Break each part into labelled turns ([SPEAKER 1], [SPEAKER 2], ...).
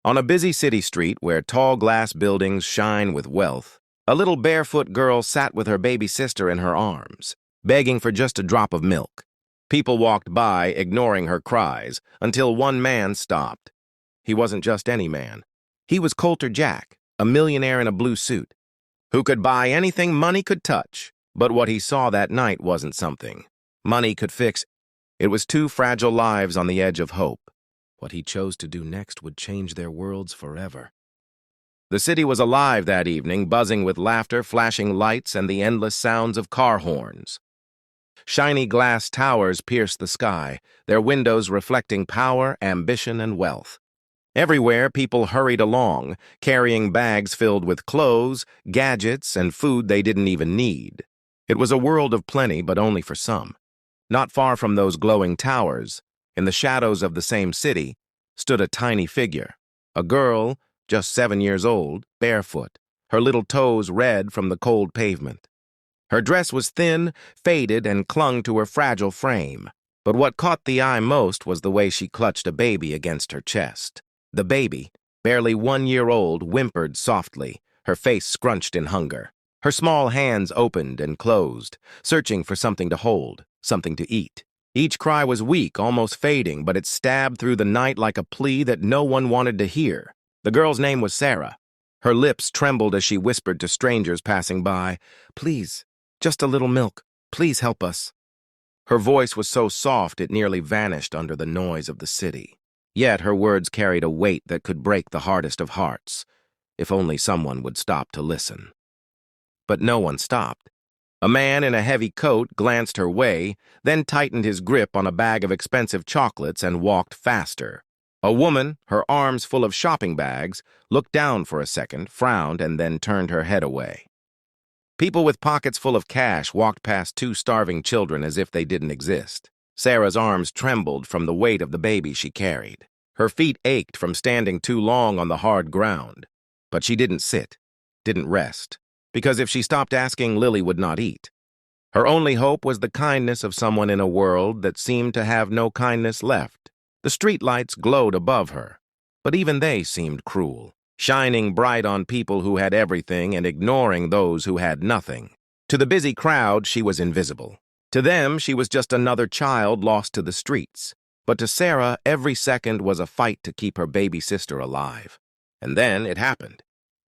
[SPEAKER 1] On a busy city street where tall glass buildings shine with wealth, a little barefoot girl sat with her baby sister in her arms, begging for just a drop of milk. People walked by, ignoring her cries, until one man stopped. He wasn't just any man. He was Coulter Jack, a millionaire in a blue suit, who could buy anything money could touch. But what he saw that night wasn't something money could fix. It was two fragile lives on the edge of hope. What he chose to do next would change their worlds forever. The city was alive that evening, buzzing with laughter, flashing lights, and the endless sounds of car horns. Shiny glass towers pierced the sky, their windows reflecting power, ambition, and wealth. Everywhere, people hurried along, carrying bags filled with clothes, gadgets, and food they didn't even need. It was a world of plenty, but only for some. Not far from those glowing towers, in the shadows of the same city, stood a tiny figure. A girl, just 7 years old, barefoot, her little toes red from the cold pavement. Her dress was thin, faded, and clung to her fragile frame. But what caught the eye most was the way she clutched a baby against her chest. The baby, barely 1 year old, whimpered softly, her face scrunched in hunger. Her small hands opened and closed, searching for something to hold, something to eat. Each cry was weak, almost fading, but it stabbed through the night like a plea that no one wanted to hear. The girl's name was Sarah. Her lips trembled as she whispered to strangers passing by, "Please, just a little milk. Please help us." Her voice was so soft it nearly vanished under the noise of the city. Yet her words carried a weight that could break the hardest of hearts, if only someone would stop to listen. But no one stopped. A man in a heavy coat glanced her way, then tightened his grip on a bag of expensive chocolates and walked faster. A woman, her arms full of shopping bags, looked down for a second, frowned, and then turned her head away. People with pockets full of cash walked past two starving children as if they didn't exist. Sarah's arms trembled from the weight of the baby she carried. Her feet ached from standing too long on the hard ground. But she didn't sit, didn't rest, because if she stopped asking, Lily would not eat. Her only hope was the kindness of someone in a world that seemed to have no kindness left. The streetlights glowed above her, but even they seemed cruel, shining bright on people who had everything and ignoring those who had nothing. To the busy crowd, she was invisible. To them, she was just another child lost to the streets. But to Sarah, every second was a fight to keep her baby sister alive. And then it happened.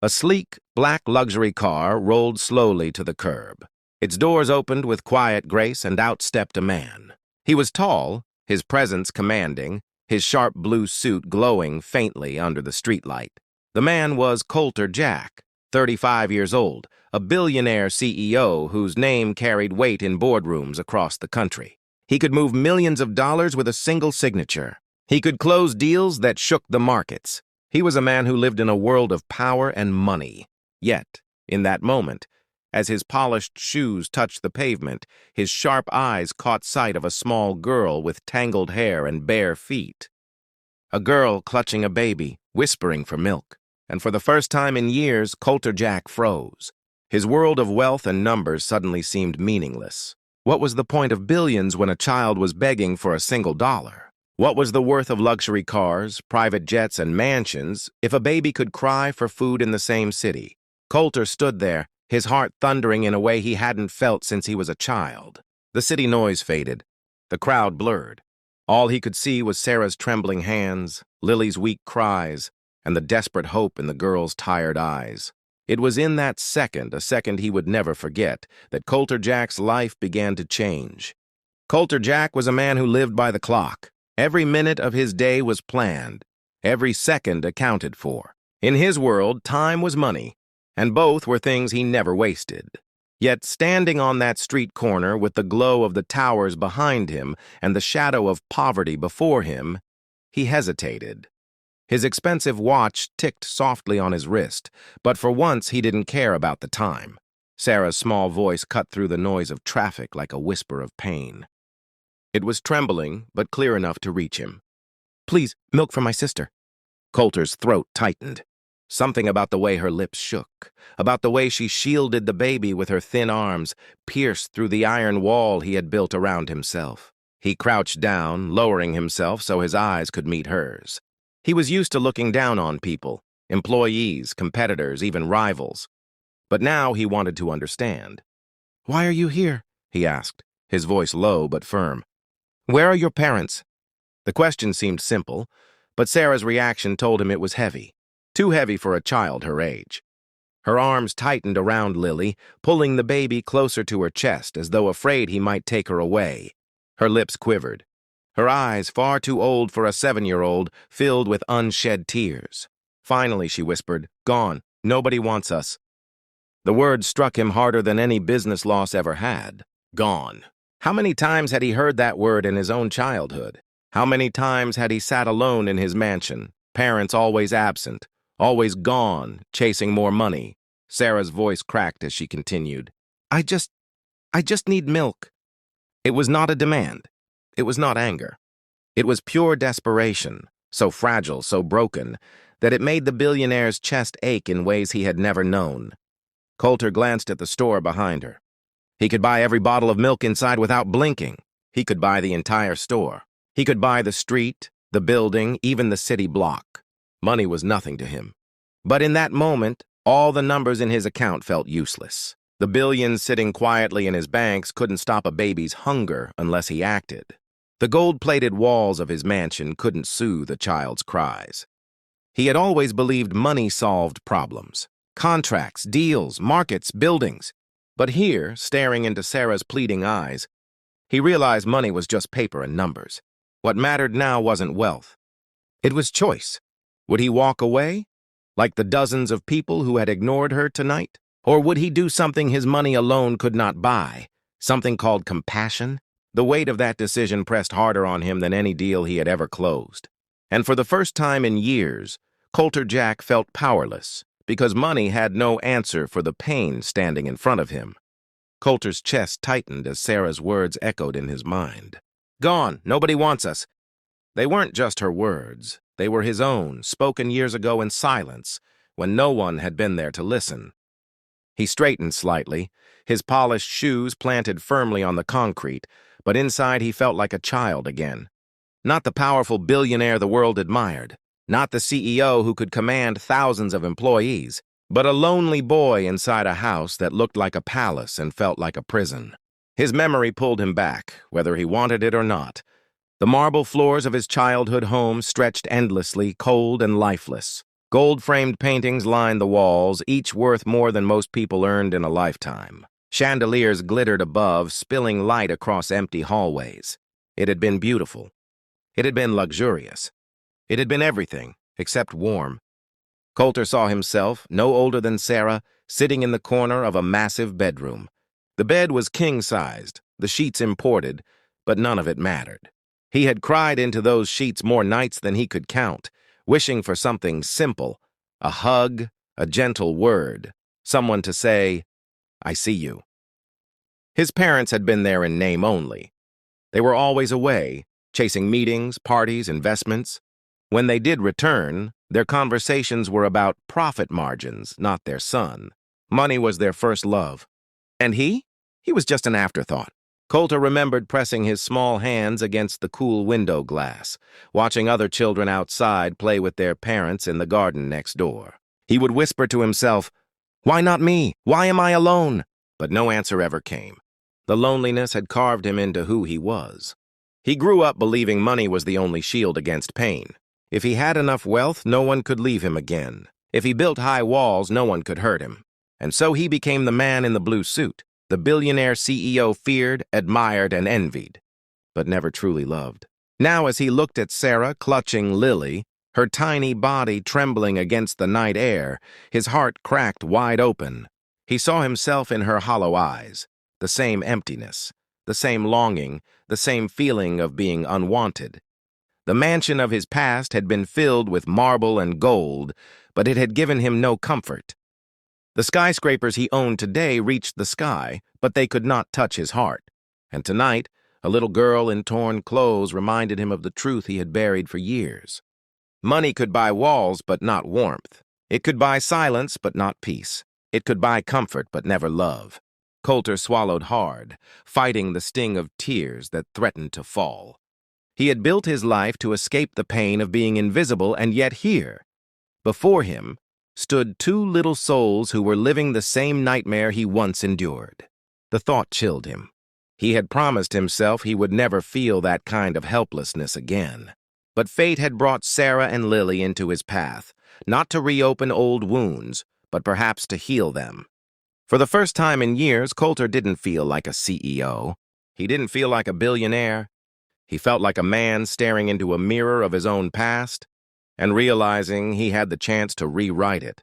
[SPEAKER 1] A sleek, black luxury car rolled slowly to the curb. Its doors opened with quiet grace, and out stepped a man. He was tall, his presence commanding, his sharp blue suit glowing faintly under the streetlight. The man was Coulter Jack, 35 years old, a billionaire CEO whose name carried weight in boardrooms across the country. He could move millions of dollars with a single signature. He could close deals that shook the markets. He was a man who lived in a world of power and money. Yet, in that moment, as his polished shoes touched the pavement, his sharp eyes caught sight of a small girl with tangled hair and bare feet. A girl clutching a baby, whispering for milk. And for the first time in years, Coulter Jack froze. His world of wealth and numbers suddenly seemed meaningless. What was the point of billions when a child was begging for a single dollar? What was the worth of luxury cars, private jets, and mansions if a baby could cry for food in the same city? Coulter stood there, his heart thundering in a way he hadn't felt since he was a child. The city noise faded. The crowd blurred. All he could see was Sarah's trembling hands, Lily's weak cries, and the desperate hope in the girl's tired eyes. It was in that second, a second he would never forget, that Coulter Jack's life began to change. Coulter Jack was a man who lived by the clock. Every minute of his day was planned, every second accounted for. In his world, time was money, and both were things he never wasted. Yet standing on that street corner with the glow of the towers behind him and the shadow of poverty before him, he hesitated. His expensive watch ticked softly on his wrist, but for once he didn't care about the time. Sarah's small voice cut through the noise of traffic like a whisper of pain. It was trembling, but clear enough to reach him. "Please, milk for my sister." Coulter's throat tightened. Something about the way her lips shook, about the way she shielded the baby with her thin arms, pierced through the iron wall he had built around himself. He crouched down, lowering himself so his eyes could meet hers. He was used to looking down on people, employees, competitors, even rivals. But now he wanted to understand. "Why are you here?" he asked, his voice low but firm. "Where are your parents?" The question seemed simple, but Sarah's reaction told him it was heavy. Too heavy for a child her age. Her arms tightened around Lily, pulling the baby closer to her chest as though afraid he might take her away. Her lips quivered. Her eyes, far too old for a 7-year-old, filled with unshed tears. Finally, she whispered, "Gone. Nobody wants us." The word struck him harder than any business loss ever had. Gone. How many times had he heard that word in his own childhood? How many times had he sat alone in his mansion, parents always absent, always gone, chasing more money? Sarah's voice cracked as she continued. I just need milk." It was not a demand. It was not anger. It was pure desperation, so fragile, so broken, that it made the billionaire's chest ache in ways he had never known. Coulter glanced at the store behind her. He could buy every bottle of milk inside without blinking. He could buy the entire store. He could buy the street, the building, even the city block. Money was nothing to him. But in that moment, all the numbers in his account felt useless. The billions sitting quietly in his banks couldn't stop a baby's hunger unless he acted. The gold-plated walls of his mansion couldn't soothe a child's cries. He had always believed money solved problems. Contracts, deals, markets, buildings. But here, staring into Sarah's pleading eyes, he realized money was just paper and numbers. What mattered now wasn't wealth. It was choice. Would he walk away, like the dozens of people who had ignored her tonight? Or would he do something his money alone could not buy, something called compassion? The weight of that decision pressed harder on him than any deal he had ever closed. And for the first time in years, Coulter Jack felt powerless, because money had no answer for the pain standing in front of him. Coulter's chest tightened as Sarah's words echoed in his mind. "Gone. Nobody wants us." They weren't just her words. They were his own, spoken years ago in silence, when no one had been there to listen. He straightened slightly, his polished shoes planted firmly on the concrete, but inside he felt like a child again. Not the powerful billionaire the world admired, not the CEO who could command thousands of employees, but a lonely boy inside a house that looked like a palace and felt like a prison. His memory pulled him back, whether he wanted it or not. The marble floors of his childhood home stretched endlessly, cold and lifeless. Gold-framed paintings lined the walls, each worth more than most people earned in a lifetime. Chandeliers glittered above, spilling light across empty hallways. It had been beautiful. It had been luxurious. It had been everything, except warm. Coulter saw himself, no older than Sarah, sitting in the corner of a massive bedroom. The bed was king-sized, the sheets imported, but none of it mattered. He had cried into those sheets more nights than he could count, wishing for something simple, a hug, a gentle word, someone to say, "I see you." His parents had been there in name only. They were always away, chasing meetings, parties, investments. When they did return, their conversations were about profit margins, not their son. Money was their first love. And he? He was just an afterthought. Coulter remembered pressing his small hands against the cool window glass, watching other children outside play with their parents in the garden next door. He would whisper to himself, "Why not me? Why am I alone?" But no answer ever came. The loneliness had carved him into who he was. He grew up believing money was the only shield against pain. If he had enough wealth, no one could leave him again. If he built high walls, no one could hurt him. And so he became the man in the blue suit, the billionaire CEO feared, admired, and envied, but never truly loved. Now as he looked at Sarah clutching Lily, her tiny body trembling against the night air, his heart cracked wide open. He saw himself in her hollow eyes, the same emptiness, the same longing, the same feeling of being unwanted. The mansion of his past had been filled with marble and gold, but it had given him no comfort. The skyscrapers he owned today reached the sky, but they could not touch his heart. And tonight, a little girl in torn clothes reminded him of the truth he had buried for years. Money could buy walls, but not warmth. It could buy silence, but not peace. It could buy comfort, but never love. Coulter swallowed hard, fighting the sting of tears that threatened to fall. He had built his life to escape the pain of being invisible, and yet here, before him, stood two little souls who were living the same nightmare he once endured. The thought chilled him. He had promised himself he would never feel that kind of helplessness again. But fate had brought Sarah and Lily into his path, not to reopen old wounds, but perhaps to heal them. For the first time in years, Coulter didn't feel like a CEO. He didn't feel like a billionaire. He felt like a man staring into a mirror of his own past and realizing he had the chance to rewrite it.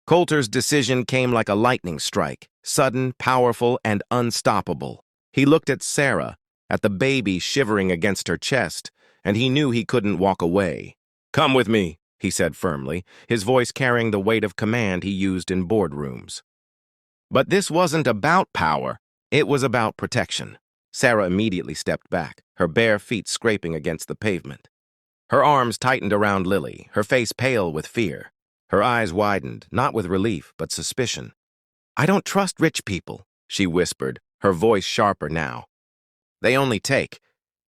[SPEAKER 1] Coulter's decision came like a lightning strike, sudden, powerful, and unstoppable. He looked at Sarah, at the baby shivering against her chest, and he knew he couldn't walk away. "Come with me," he said firmly, his voice carrying the weight of command he used in boardrooms. But this wasn't about power. It was about protection. Sarah immediately stepped back, her bare feet scraping against the pavement. Her arms tightened around Lily, her face pale with fear. Her eyes widened, not with relief, but suspicion. "I don't trust rich people," she whispered, her voice sharper now. "They only take."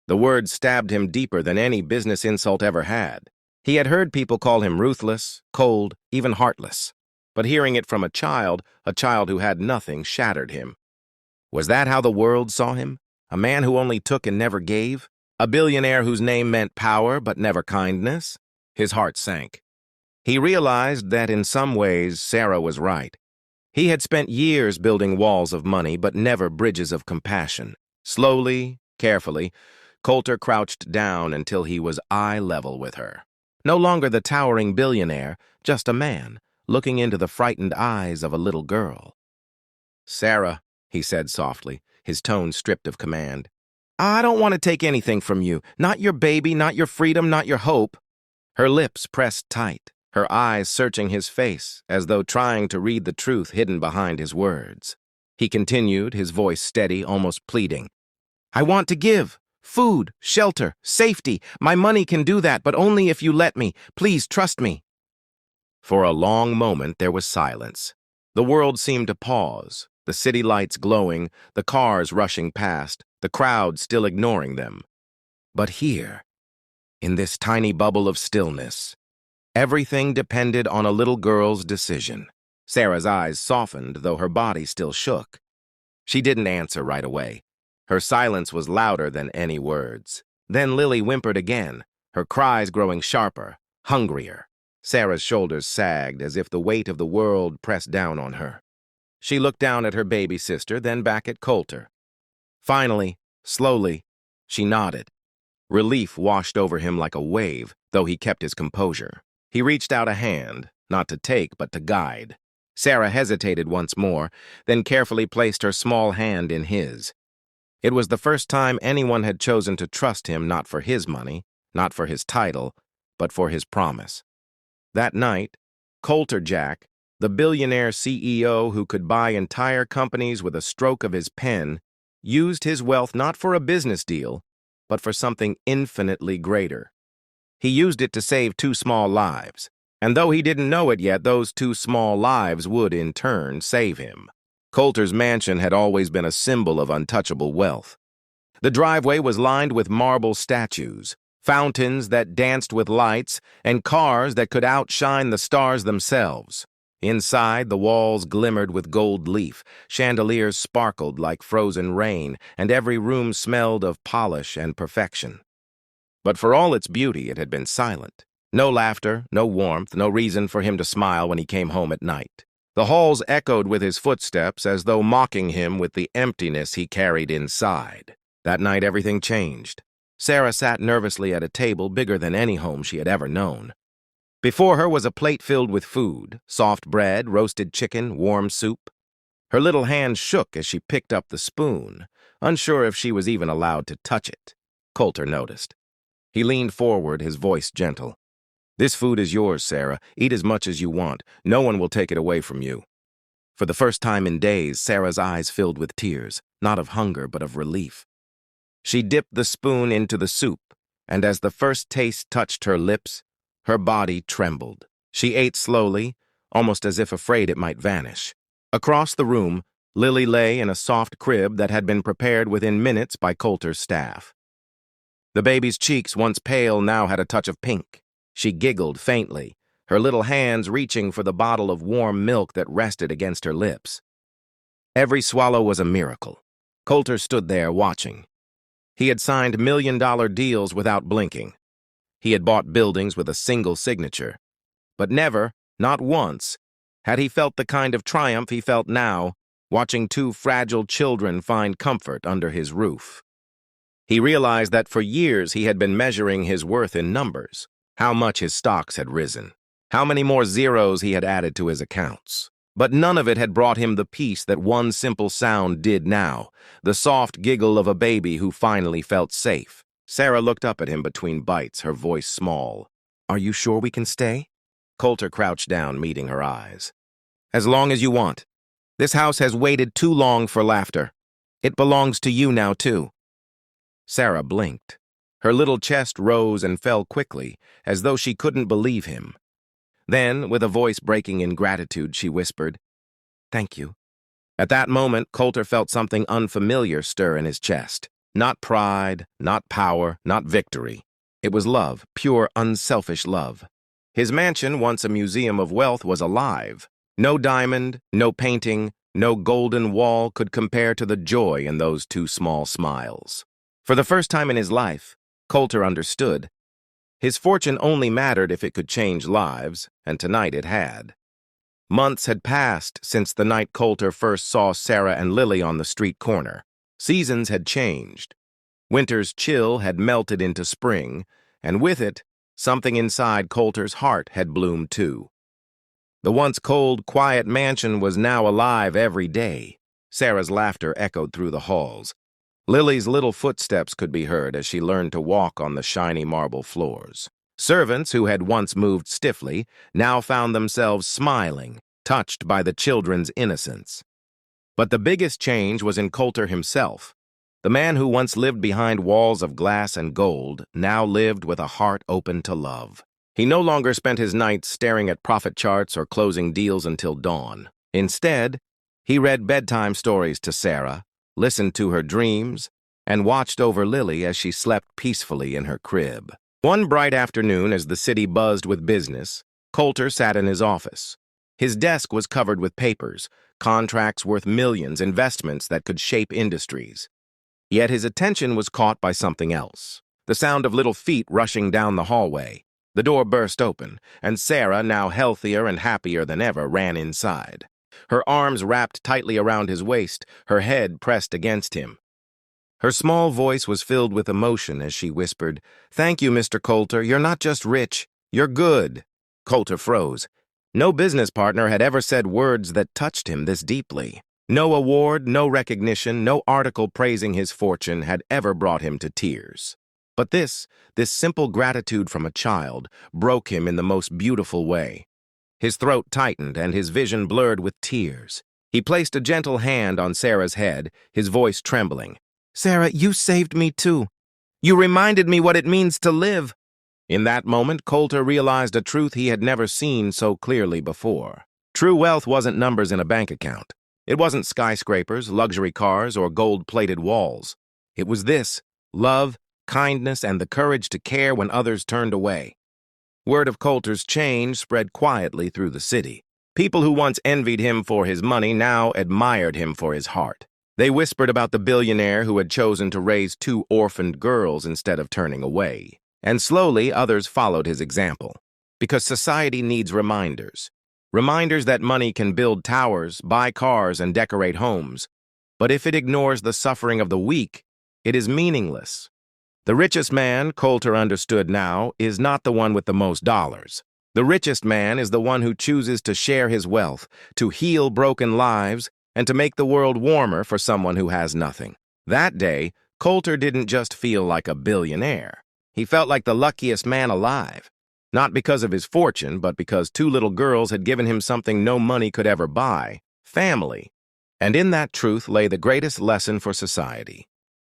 [SPEAKER 1] The words stabbed him deeper than any business insult ever had. He had heard people call him ruthless, cold, even heartless. But hearing it from a child who had nothing, shattered him. Was that how the world saw him? A man who only took and never gave? A billionaire whose name meant power but never kindness? His heart sank. He realized that in some ways Sarah was right. He had spent years building walls of money but never bridges of compassion. Slowly, carefully, Coulter crouched down until he was eye level with her. No longer the towering billionaire, just a man, looking into the frightened eyes of a little girl. "Sarah," he said softly, his tone stripped of command. "I don't want to take anything from you. Not your baby, not your freedom, not your hope." Her lips pressed tight, her eyes searching his face, as though trying to read the truth hidden behind his words. He continued, his voice steady, almost pleading. "I want to give. Food, shelter, safety. My money can do that, but only if you let me. Please trust me." For a long moment there was silence. The world seemed to pause, the city lights glowing, the cars rushing past, the crowd still ignoring them. But here, in this tiny bubble of stillness, everything depended on a little girl's decision. Sarah's eyes softened, though her body still shook. She didn't answer right away. Her silence was louder than any words. Then Lily whimpered again, her cries growing sharper, hungrier. Sarah's shoulders sagged as if the weight of the world pressed down on her. She looked down at her baby sister, then back at Coulter. Finally, slowly, she nodded. Relief washed over him like a wave, though he kept his composure. He reached out a hand, not to take, but to guide. Sarah hesitated once more, then carefully placed her small hand in his. It was the first time anyone had chosen to trust him, not for his money, not for his title, but for his promise. That night, Coulter Jack, the billionaire CEO who could buy entire companies with a stroke of his pen, used his wealth not for a business deal, but for something infinitely greater. He used it to save two small lives, and though he didn't know it yet, those two small lives would, in turn, save him. Coulter's mansion had always been a symbol of untouchable wealth. The driveway was lined with marble statues, fountains that danced with lights, and cars that could outshine the stars themselves. Inside, the walls glimmered with gold leaf, chandeliers sparkled like frozen rain, and every room smelled of polish and perfection. But for all its beauty, it had been silent. No laughter, no warmth, no reason for him to smile when he came home at night. The halls echoed with his footsteps as though mocking him with the emptiness he carried inside. That night, everything changed. Sarah sat nervously at a table bigger than any home she had ever known. Before her was a plate filled with food, soft bread, roasted chicken, warm soup. Her little hand shook as she picked up the spoon, unsure if she was even allowed to touch it. Coulter noticed. He leaned forward, his voice gentle. "This food is yours, Sarah. Eat as much as you want. No one will take it away from you." For the first time in days, Sarah's eyes filled with tears, not of hunger but of relief. She dipped the spoon into the soup, and as the first taste touched her lips, her body trembled. She ate slowly, almost as if afraid it might vanish. Across the room, Lily lay in a soft crib that had been prepared within minutes by Coulter's staff. The baby's cheeks, once pale, now had a touch of pink. She giggled faintly, her little hands reaching for the bottle of warm milk that rested against her lips. Every swallow was a miracle. Coulter stood there watching. He had signed million-dollar deals without blinking. He had bought buildings with a single signature. But never, not once, had he felt the kind of triumph he felt now, watching two fragile children find comfort under his roof. He realized that for years he had been measuring his worth in numbers, how much his stocks had risen, how many more zeros he had added to his accounts. But none of it had brought him the peace that one simple sound did now, the soft giggle of a baby who finally felt safe. Sarah looked up at him between bites, her voice small. "Are you sure we can stay?" Coulter crouched down, meeting her eyes. "As long as you want. This house has waited too long for laughter. It belongs to you now, too." Sarah blinked. Her little chest rose and fell quickly, as though she couldn't believe him. Then, with a voice breaking in gratitude, she whispered, "Thank you." At that moment, Coulter felt something unfamiliar stir in his chest. Not pride, not power, not victory. It was love, pure, unselfish love. His mansion, once a museum of wealth, was alive. No diamond, no painting, no golden wall could compare to the joy in those two small smiles. For the first time in his life, Coulter understood. His fortune only mattered if it could change lives, and tonight it had. Months had passed since the night Coulter first saw Sarah and Lily on the street corner. Seasons had changed. Winter's chill had melted into spring, and with it, something inside Coulter's heart had bloomed too. The once cold, quiet mansion was now alive every day. Sarah's laughter echoed through the halls. Lily's little footsteps could be heard as she learned to walk on the shiny marble floors. Servants who had once moved stiffly now found themselves smiling, touched by the children's innocence. But the biggest change was in Coulter himself. The man who once lived behind walls of glass and gold now lived with a heart open to love. He no longer spent his nights staring at profit charts or closing deals until dawn. Instead, he read bedtime stories to Sarah, listened to her dreams, and watched over Lily as she slept peacefully in her crib. One bright afternoon, as the city buzzed with business, Coulter sat in his office. His desk was covered with papers, contracts worth millions, investments that could shape industries. Yet his attention was caught by something else. The sound of little feet rushing down the hallway. The door burst open, and Sarah, now healthier and happier than ever, ran inside. Her arms wrapped tightly around his waist, her head pressed against him. Her small voice was filled with emotion as she whispered, "Thank you, Mr. Coulter. You're not just rich, you're good." Coulter froze. No business partner had ever said words that touched him this deeply. No award, no recognition, no article praising his fortune had ever brought him to tears. But this simple gratitude from a child, broke him in the most beautiful way. His throat tightened and his vision blurred with tears. He placed a gentle hand on Sarah's head, his voice trembling. "Sarah, you saved me too. You reminded me what it means to live." In that moment, Coulter realized a truth he had never seen so clearly before. True wealth wasn't numbers in a bank account. It wasn't skyscrapers, luxury cars, or gold-plated walls. It was this: love, kindness, and the courage to care when others turned away. Word of Coulter's change spread quietly through the city. People who once envied him for his money now admired him for his heart. They whispered about the billionaire who had chosen to raise two orphaned girls instead of turning away. And slowly others followed his example. Because society needs reminders. Reminders that money can build towers, buy cars, and decorate homes. But if it ignores the suffering of the weak, it is meaningless. The richest man, Coulter understood now, is not the one with the most dollars. The richest man is the one who chooses to share his wealth, to heal broken lives, and to make the world warmer for someone who has nothing. That day, Coulter didn't just feel like a billionaire. He felt like the luckiest man alive. Not because of his fortune, but because two little girls had given him something no money could ever buy: family. And in that truth lay the greatest lesson for society.